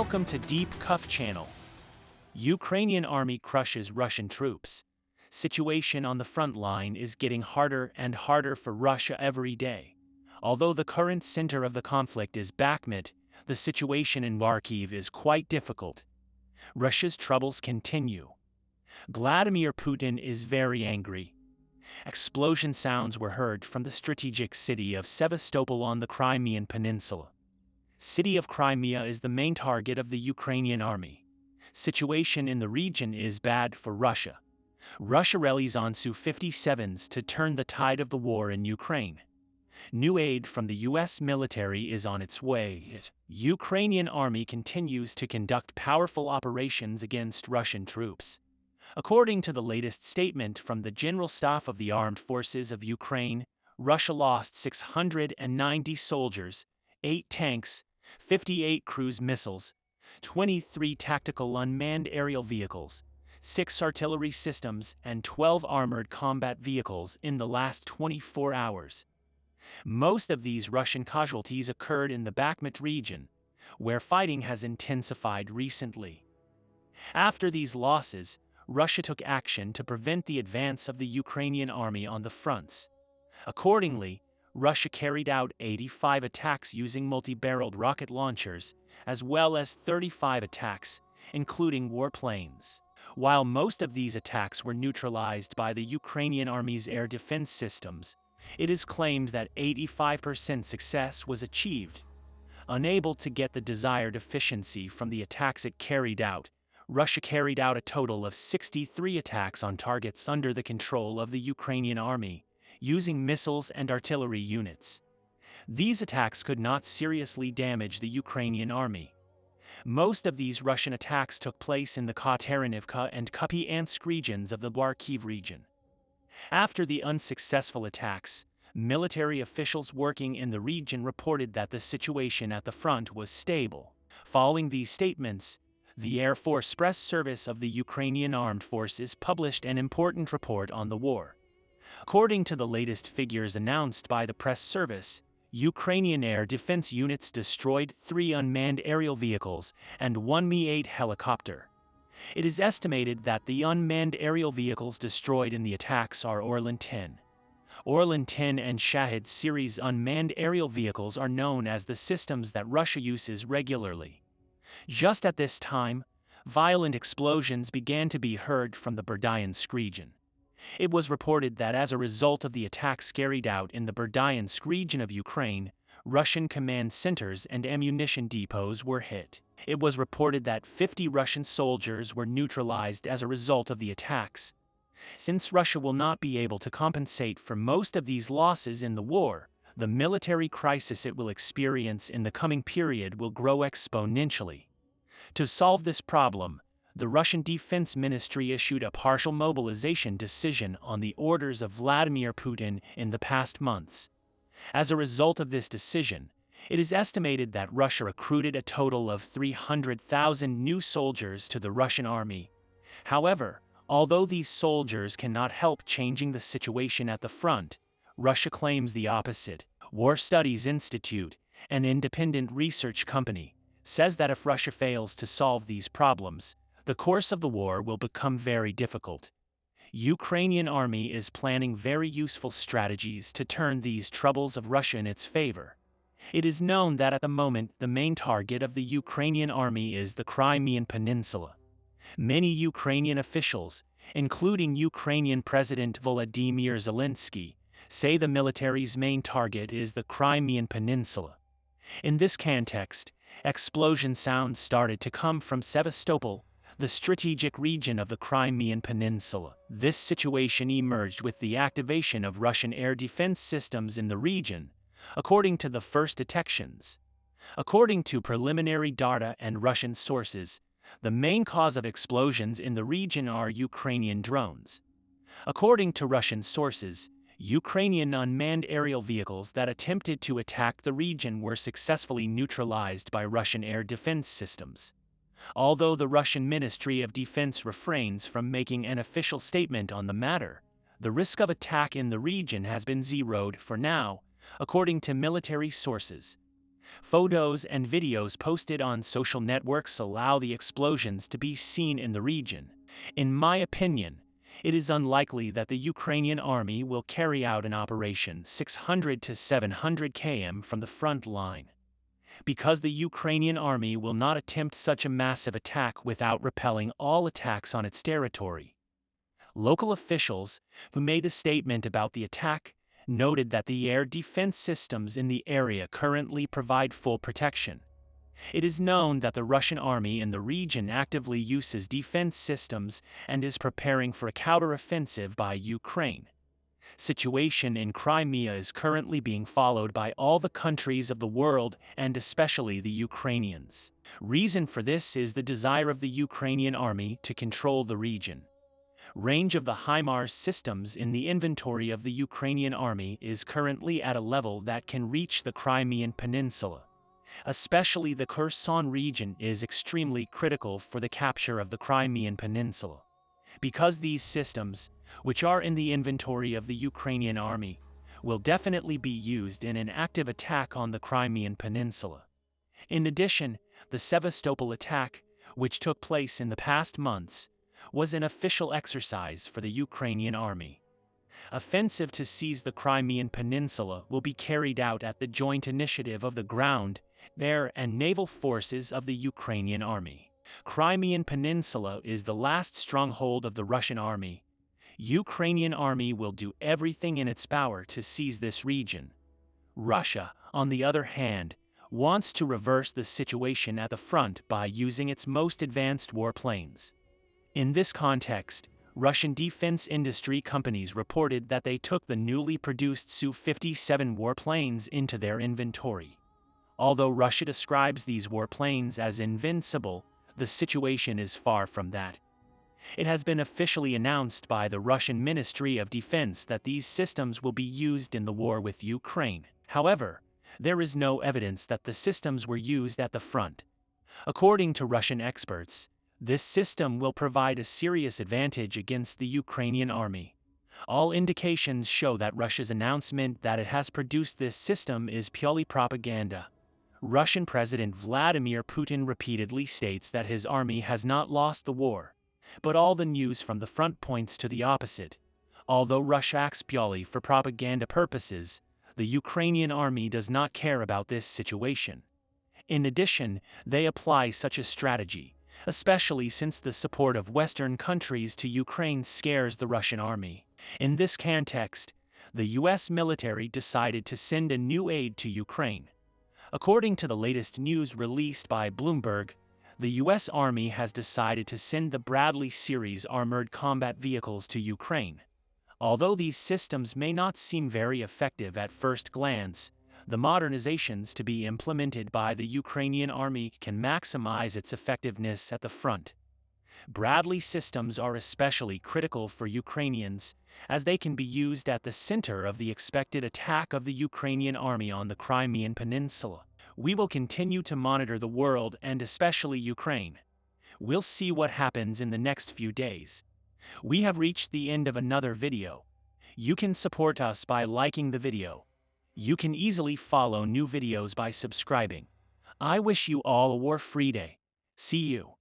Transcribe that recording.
Welcome to Deep Cuff Channel. Ukrainian army crushes Russian troops. Situation on the front line is getting harder and harder for Russia every day. Although the current center of the conflict is Bakhmut, the situation in Kharkiv is quite difficult. Russia's troubles continue. Vladimir Putin is very angry. Explosion sounds were heard from the strategic city of Sevastopol on the Crimean Peninsula. City of Crimea is the main target of the Ukrainian army. Situation in the region is bad for Russia. Russia relies on Su-57s to turn the tide of the war in Ukraine. New aid from the U.S. military is on its way. Ukrainian army continues to conduct powerful operations against Russian troops. According to the latest statement from the General Staff of the Armed Forces of Ukraine, Russia lost 690 soldiers, 8 tanks, 58 cruise missiles, 23 tactical unmanned aerial vehicles, 6 artillery systems, and 12 armored combat vehicles in the last 24 hours. Most of these Russian casualties occurred in the Bakhmut region, where fighting has intensified recently. After these losses, Russia took action to prevent the advance of the Ukrainian army on the fronts. Accordingly, Russia carried out 85 attacks using multi-barreled rocket launchers, as well as 35 attacks, including warplanes. While most of these attacks were neutralized by the Ukrainian army's air defense systems, it is claimed that 85% success was achieved. Unable to get the desired efficiency from the attacks it carried out, Russia carried out a total of 63 attacks on targets under the control of the Ukrainian army, using missiles and artillery units. These attacks could not seriously damage the Ukrainian army. Most of these Russian attacks took place in the Kateryivka and Kupiansk regions of the Kharkiv region. After the unsuccessful attacks, military officials working in the region reported that the situation at the front was stable. Following these statements, the Air Force Press Service of the Ukrainian Armed Forces published an important report on the war. According to the latest figures announced by the press service, Ukrainian air defense units destroyed 3 unmanned aerial vehicles and 1 Mi-8 helicopter. It is estimated that the unmanned aerial vehicles destroyed in the attacks are Orlan 10. Orlan 10 and Shahid series unmanned aerial vehicles are known as the systems that Russia uses regularly. Just at this time, violent explosions began to be heard from the Berdyansk region. It was reported that as a result of the attacks carried out in the Berdyansk region of Ukraine, Russian command centers and ammunition depots were hit. It was reported that 50 Russian soldiers were neutralized as a result of the attacks. Since Russia will not be able to compensate for most of these losses in the war, the military crisis it will experience in the coming period will grow exponentially. To solve this problem, the Russian Defense Ministry issued a partial mobilization decision on the orders of Vladimir Putin in the past months. As a result of this decision, it is estimated that Russia recruited a total of 300,000 new soldiers to the Russian army. However, although these soldiers cannot help changing the situation at the front, Russia claims the opposite. War Studies Institute, an independent research company, says that if Russia fails to solve these problems, the course of the war will become very difficult. Ukrainian army is planning very useful strategies to turn these troubles of Russia in its favor. It is known that at the moment the main target of the Ukrainian army is the Crimean Peninsula. Many Ukrainian officials, including Ukrainian President Volodymyr Zelensky, say the military's main target is the Crimean Peninsula. In this context, explosion sounds started to come from Sevastopol, the strategic region of the Crimean Peninsula. This situation emerged with the activation of Russian air defense systems in the region, according to the first detections. According to preliminary data and Russian sources, the main cause of explosions in the region are Ukrainian drones. According to Russian sources, Ukrainian unmanned aerial vehicles that attempted to attack the region were successfully neutralized by Russian air defense systems. Although the Russian Ministry of Defense refrains from making an official statement on the matter, the risk of attack in the region has been zeroed for now, according to military sources. Photos and videos posted on social networks allow the explosions to be seen in the region. In my opinion, it is unlikely that the Ukrainian army will carry out an operation 600 to 700 km from the front line, because the Ukrainian army will not attempt such a massive attack without repelling all attacks on its territory. Local officials, who made a statement about the attack, noted that the air defense systems in the area currently provide full protection. It is known that the Russian army in the region actively uses defense systems and is preparing for a counter-offensive by Ukraine. Situation in Crimea is currently being followed by all the countries of the world and especially the Ukrainians. Reason for this is the desire of the Ukrainian army to control the region. Range of the HIMARS systems in the inventory of the Ukrainian army is currently at a level that can reach the Crimean Peninsula. Especially the Kherson region is extremely critical for the capture of the Crimean Peninsula. Because these systems, which are in the inventory of the Ukrainian army, will definitely be used in an active attack on the Crimean Peninsula. In addition, the Sevastopol attack, which took place in the past months, was an official exercise for the Ukrainian army. Offensive to seize the Crimean Peninsula will be carried out at the joint initiative of the ground, air, and naval forces of the Ukrainian army. Crimean Peninsula is the last stronghold of the Russian army. Ukrainian army will do everything in its power to seize this region. Russia, on the other hand, wants to reverse the situation at the front by using its most advanced warplanes. In this context, Russian defense industry companies reported that they took the newly produced Su-57 warplanes into their inventory. Although Russia describes these warplanes as invincible, the situation is far from that. It has been officially announced by the Russian Ministry of Defense that these systems will be used in the war with Ukraine. However, there is no evidence that the systems were used at the front. According to Russian experts, this system will provide a serious advantage against the Ukrainian army. All indications show that Russia's announcement that it has produced this system is purely propaganda. Russian President Vladimir Putin repeatedly states that his army has not lost the war, but all the news from the front points to the opposite. Although Russia acts purely for propaganda purposes, the Ukrainian army does not care about this situation. In addition, they apply such a strategy, especially since the support of Western countries to Ukraine scares the Russian army. In this context, the U.S. military decided to send a new aid to Ukraine. According to the latest news released by Bloomberg, the U.S. Army has decided to send the Bradley series armored combat vehicles to Ukraine. Although these systems may not seem very effective at first glance, the modernizations to be implemented by the Ukrainian army can maximize its effectiveness at the front. Bradley systems are especially critical for Ukrainians, as they can be used at the center of the expected attack of the Ukrainian army on the Crimean Peninsula. We will continue to monitor the world and especially Ukraine. We'll see what happens in the next few days. We have reached the end of another video. You can support us by liking the video. You can easily follow new videos by subscribing. I wish you all a war-free day. See you.